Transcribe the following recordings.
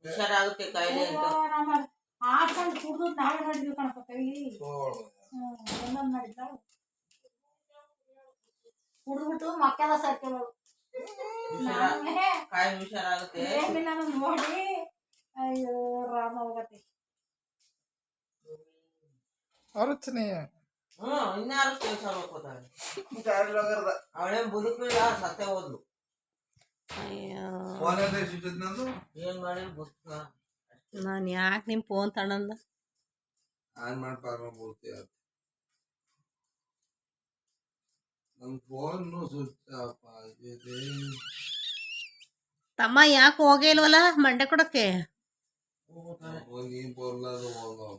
ಹುಷಾರಾಗುತ್ತೆ ಕಾಯಿಲೆ ಅಂತ ಹಾಕೊಂಡು ಕುಡ್ದು ನಾವೇ ಮಾಡಿದ್ವಿ ಕಣಪ್ಪ ಕೈಲಿ ಒಂದೊಂದು ಮಾಡಿದ್ದ ಕುಡಿದ್ಬಿಟ್ಟು ಮಕ್ಕೆಲ್ಲ ಸರ್ಕೊಳ್ಳೋದು ಕಾಯಿಲೆ ಹುಷಾರಾಗುತ್ತೆ ನಾನು ನೋಡಿ ಅಯ್ಯೋ ರಾಮ ಹೋಗತ್ತೆ ಆಲೋಚನೆ ಇನ್ನಾರು ಕೆಲಸ ಮಾಡ್ಕೋತಾಳೆ ಅವಳೇ ಬದುಕಿಲ್ಲ ಸತ್ತೆ ಹೋದ್ಲು ಏನ್ ಮಾಡಿ ಬದುಕ ನಾನು ಯಾಕೆ ನಿಮ್ಮ ಫೋನ್ ತಗೊಂಡ ಆನ್ ಮಾಡ್ಪಾರ ಬೋಲ್ತಿ ನಮ್ಮ ಫೋನ್ ಸ್ವಿಚ್ ಆಫ್ ಆಗಿದೆ ತಮ್ಮ ಯಾಕೆ ಹೋಗೇ ಇಲ್ವಲ್ಲ ಮಂಡೆ ಕೊಡಕ್ಕೆ ನೀನ್ ಬರ್ಲಾದು ಹೋಗೋ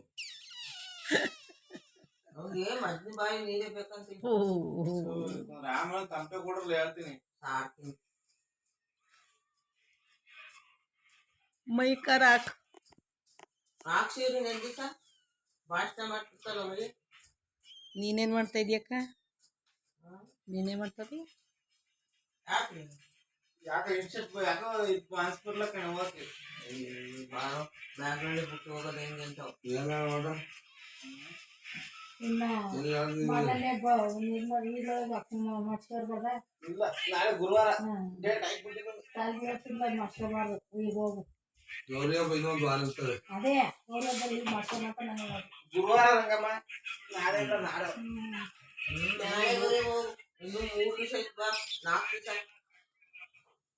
ಅವ್ನಿಗೆ ಮದ್ನಿ ಬಾಯಿ ನೀರೇ ಬೇಕಂತ ರಾಮ ತಂಪೆ ಕೊಡ್ರಲ್ಲ ಹೇಳ್ತೀನಿ ಸಾಕ್ತೀನಿ ಮೈ ಕರ ಹಾಕ್ಸಿವ್ರಿ ನೆನ್ ದಿವಸ ಭಾಷಣ ಮಾಡ್ತಿರ್ತಾರ ಮಳಿ ನೀನೇನ್ ಮಾಡ್ತಾ ಇದೀಯಕ್ಕ ನೀನೇನ್ ಮಾಡ್ತದಿ ಯಾಕ್ರಿ ಯಾಕೆ ಇನ್ಸ್ಟೆಟ್ ಯಾಕೋ ಟ್ರಾನ್ಸ್ಫರ್ಲ ಕಣ ಹೋಗಿ ಬಾರೋ ಬ್ಯಾಗ್ನಲ್ಲಿ ಬಿಟ್ಟು ಹೋಗೋದು ಹೆಂಗೆ ಅಂತ ಏನ ನೋಡ ಇನ್ನ ಮನೆಯಲ್ಲೇ ಮಾಡ್ಸ್ಕೊಳ್ಬಾರ್ದ ಇಲ್ಲ ನಾಳೆ ಗುರುವಾರ ಡೇಟ್ ಕಾಲ್ಬಿಟ್ಟಿಲ್ಲ ಮಾಡ್ಸ್ಕೊಬಾರ್ದು ಈಗ ಹೋಗು ಗೌರಿಯ ಇನ್ನೊಂದು ವಾರ ಇರ್ತದೆ ಅದೇ ಗೌರವದಲ್ಲಿ ಮಾಡ್ಕೊಳಕ ನನಗೆ ಗುರುವಾರ ರಂಗಮ್ಮ ನಾಳೆ ಇಲ್ಲ ನಾಳೆ ಇನ್ನು 3 ದಿವಸ ಇತ್ತು ಬಾ 4 ದಿವಸ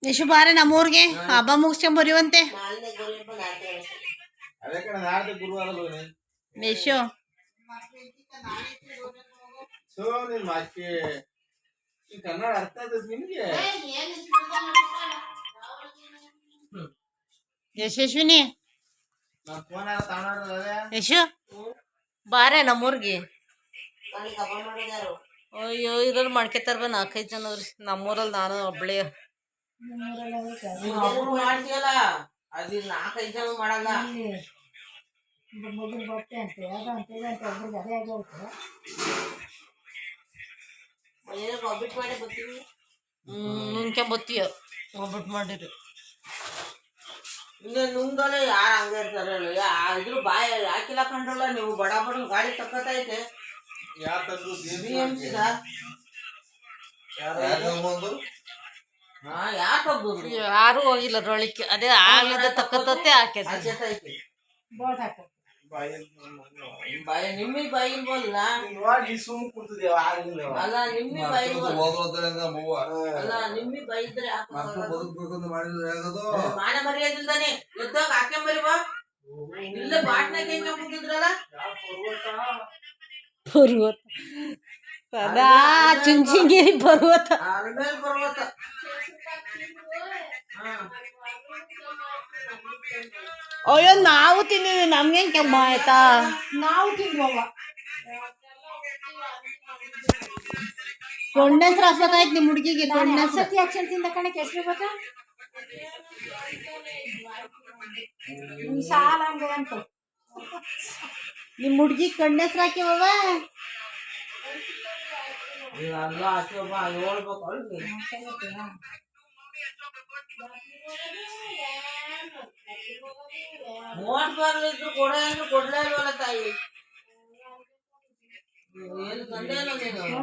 ಯಶು ಬಾರೆ ನಮ್ಮೂರ್ಗೆ ಹಬ್ಬ ಮುಗಿಸ್ಕೊಂಡ್ ಬರುವಂತೆ ನಾಳೆ ಗೌರಿ ಹಬ್ಬ ನಾಳೆ ಅದೇ ಕಣ ನಾಳೆ ಗುರುವಾರ ಲೋನೆ ಯಶು ಸೊ ನೀನ್ ಮಾಕೆ ಈ ಕನ್ನಡ ಅರ್ಥ ಆದದ್ದು ನಿಮ್ಗೆ ಯಶಸ್ವಿನಿ ನಾನು ಫೋನ್ ಆಗ ತಗೊಂಡ್ರೆ ಯಶು ಬಾರೆ ನಮ್ಮೂರ್ಗೆ ನಾಳೆ ಹಬ್ಬ ಮಾಡೋದು ಯಾರು ಅಯ್ಯೋ ಇದ್ರಲ್ಲಿ ಮಾಡ್ಕೊತಾರ ಬಾ 4-5 ಜನ ಅವ್ರಿ ನಮ್ಮೂರಲ್ಲಿ ನಾನು ಒಬ್ಳೆ ಮಾಡ್ತೀಯಲ್ಲ ಅದು 4-5 ಜನ ಮಾಡಲ್ಲ ಮಗುನ್ ಬಟ್ಟೆ ಅಂತೆ ಅದು ಅಂತ ಇದು ಅಂತ ಒಬ್ರಿಗೆ ಅದೇ ಆಗೋಗುತ್ತೆ ಒಬ್ಬಿಟ್ಟು ಮಾಡಿ ಬರ್ತೀವಿ ನುಂಗ್ಕೊಂಬತ್ತೀಯ ಒಬ್ಬಟ್ಟು ಮಾಡಿರಿ ಇನ್ನು ನುಂಗಲ್ಲ ಯಾರು ಹಂಗೆ ಇರ್ತಾರೆ ಇದ್ರ ಬಾಯಿ ಹಾಕಿಲ್ಲ ಕಂಡ್ರಲ್ಲ ನೀವು ಬಡ ಬಡ ಗಾಡಿ ತಕ್ಕತೈತೆ ಯಾತಂದ್ರು BMC ಯಾಕೆ ಹೋಗ್ಬೋದು ಯಾರು ಹೋಗಿಲ್ಲ ರೊಳಿಕೆ ಅದೇ ಆಗ್ಲಿದ್ದ ತಕ್ಕತ್ತೇ ಹಾಕಿದೆ ಅಜ್ಜತೈತಿ ಬೋಟ್ ಹಾಕೋ ಬಾಯಿ ನಿಮ್ಮಿ ಬಾಯಿ ಬೋಲ್ಲ ನೋಡಿ ಸುಮ್ ಕೂತಿದ್ದೇವ ಅಲ್ಲ ನಿಮ್ಮಿ ಬಾಯಿ ಅಲ್ಲ ನಿಮ್ಮಿ ಬಾಯಿ ಇದ್ರೆ ಮಾನ ಮರ್ಯಾದಿಲ್ದಾನೆ ಎದ್ದಾಗ ಹಾಕ್ಯಂಬರಿ ಬಾ ಇಲ್ಲ ಬಾಟ್ನಾಗ ಏನ್ ಕೂತಿದ್ರಲ್ಲ ಪರ್ವತ ಸದಾ ಚುಂಚಿಂಗೇರಿ ಪರ್ವತ ಆಮೇಲೆ ಪರ್ವತ ಅಯ್ಯೋ ನಾವು ತಿಂದಿದ್ವಿ ನಮ್ಗೆ ಕೆಮ್ಮ ಆಯ್ತಾ ನಾವು ತಿನ್ನುವ ಕೊಂಡೆಸ್ರು ಹಸ್ಬೇಕಾಯ್ತು ನಿಮ್ಮ ಹುಡುಗಿಗೆ ಸತಿ ಅಕ್ಷರ ತಿಂದ ಕಣಕ್ಕೆ ಎಷ್ಟು ಬೇಕಾ ಸಾಲ ಹಂಗೆ ಅಂತ ನಿಮ್ಮ ಹುಡುಗಿ ಕಣ್ಣೆಸ್ರು ಹಾಕಿವವ ಎಲ್ಲ ಹಾಕಿವಪ್ಪ ಹೇಳ್ಬೇಕು ಅವ್ರಿಗೆ ಮೋಟ್ ಬರ್ಲಿದ್ರು ಕೊಡ ಅಂದ್ರೆ ಕೊಡ್ಲೇ ಇಲ್ವಲ್ಲ ತಾಯಿ ಏನು ತಂದೆ ಇಲ್ಲ ನೀನು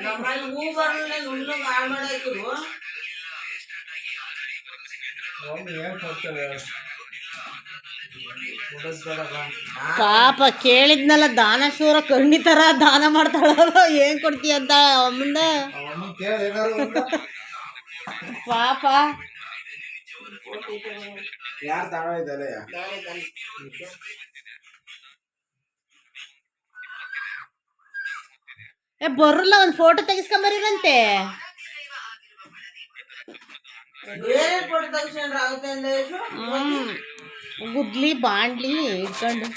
ನಮ್ಮಲ್ಲಿ ಹೂ ಬರಲಿಲ್ಲ ನುಣ್ಣಗೆ ಹಾಳು ಮಾಡಾಕಿರು ಏನ್ ಕೊಡ್ತಾರೆ ಪಾಪ ಕೇಳಿದ್ನಲ್ಲ ದಾನ ಶೂರ ಕಣ್ಣಿ ತರ ದಾನ ಮಾಡ್ತಾಳಲ್ಲ ಏನ್ ಕೊಡ್ತೀಯ ಅಂತ ಅಮ್ಮಂದ ಪಾಪ ಯಾರು ತಗೊಂಡಿದ್ದಾರೆ ಬರಲ್ಲ ಒಂದ್ ಫೋಟೋ ತೆಗಿಸ್ಕೊಂಬರಿರಂತೆ ಬೇರೆ ಫೋಟೋ ತೆಗಿಸ್ಕೊಂಡ್ರೆ ಆಗುತ್ತೆ ಅಂದ್ರೆ ಗುದ್ಲಿ ಬಾಂಡ್ಲಿ ಇಟ್ಕೊಂಡು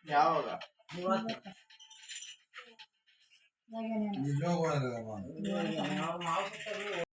ಯಾವಾಗ ಹೇಗೇನೇನು ನಿಜವಾಗ್ಲೂ ಅವ್ರ ಮಾವು